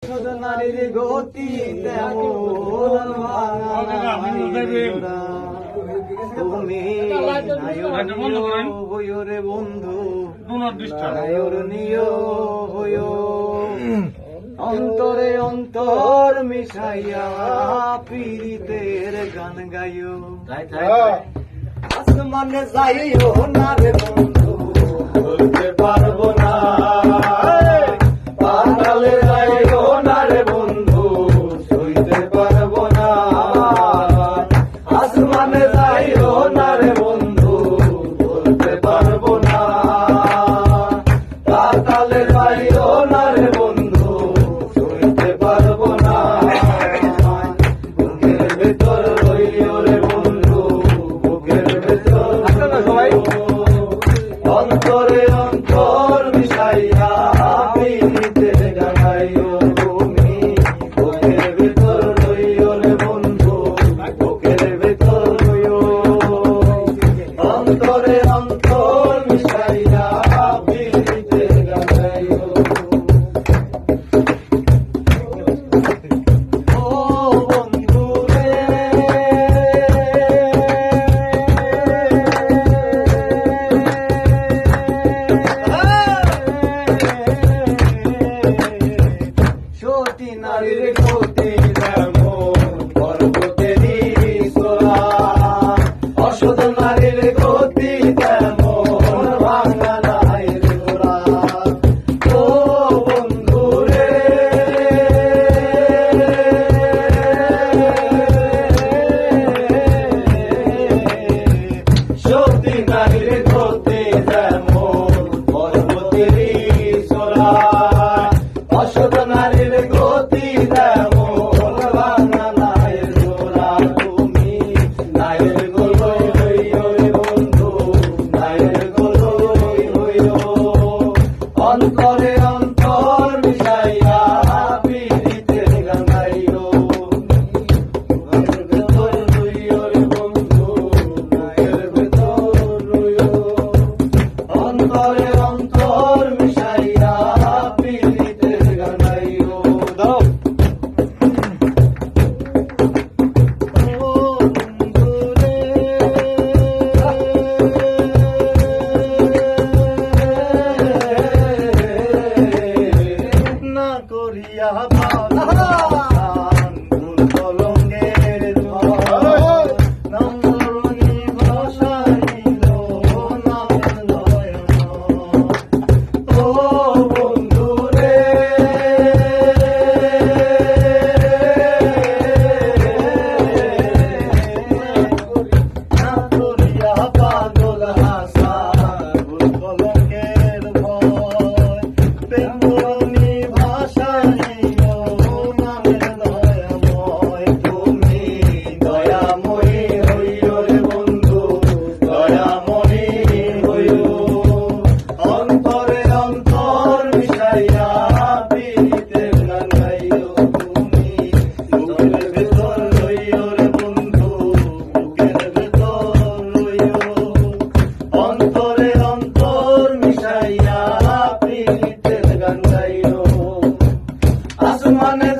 নারীর গতি তেমন তুমি রে বন্ধু নিয় হইও অন্তরে অন্তর মিশাইয়া পীড়িতের গান গাইও আসমানে যাইও না রে বন্ধু বলতে পারবো না পাতালে যাইও না রে বন্ধু সইতে পারবো না আসমানে যাইও না রে বন্ধু বলতে পারবো না পাতালে যাইও না রে বন্ধু সইতে পারবো না বুকের ভেতর রইও রে বন্ধু বুকের ভেতর অন্তরে অন্তর মিশাইয়া পীড়িতের গানাইও তুমি বুকের ভেতর রইও রে বন্ধু বুকের ভেতর রইও অন্তরে অন্তর মিশাইয়া পীড়িতের গানাইও ও বন্ধু রে সতী নারীর গতি যেমন পর্বতেরই চূড়া অসৎ নারীর গতি তেমন ভাঙা নাইর গোড়া ও বন্ধু রে সতী নারীর গতি যেমন পর্বতেরই চূড়া অসৎ নারীর গতি তেমন ভাঙা নাইর গোড়া তুমি নাইর গোলই হইও রে বন্ধু নাইর গোলই হইও অন্তরে অন্তর মিশাইয়া পীড়িতের গান গাইও বুকের ভেতর রইও রে বন্ধু নাইর ভেতর রইও অন্তরে অন্তর মিশাইয়া পীড়িতের গান গাইও দাও ও বন্ধু রে না করিয়া ভুল কলঙ্কের ভয় নম্বরণী ভাষাইল নামের নয়ন ও বন্ধু রে না করিয়া পাগল হাসা ভুল কলঙ্কের ভয় প্রেমরণী ভাষাইল নামের দয়াময় তুমি দয়াময়ী হইও রে বন্ধু দয়াময়ী হইও অন্তরে অন্তর মিশাইয়া পীড়িতের গান গাইও তুমি বুকের ভেতর রইও রে বন্ধু বুকের ভেতর রইও অন্তরে অন্তর মিশাইয়া পীড়িতের গান গাইও আসমানে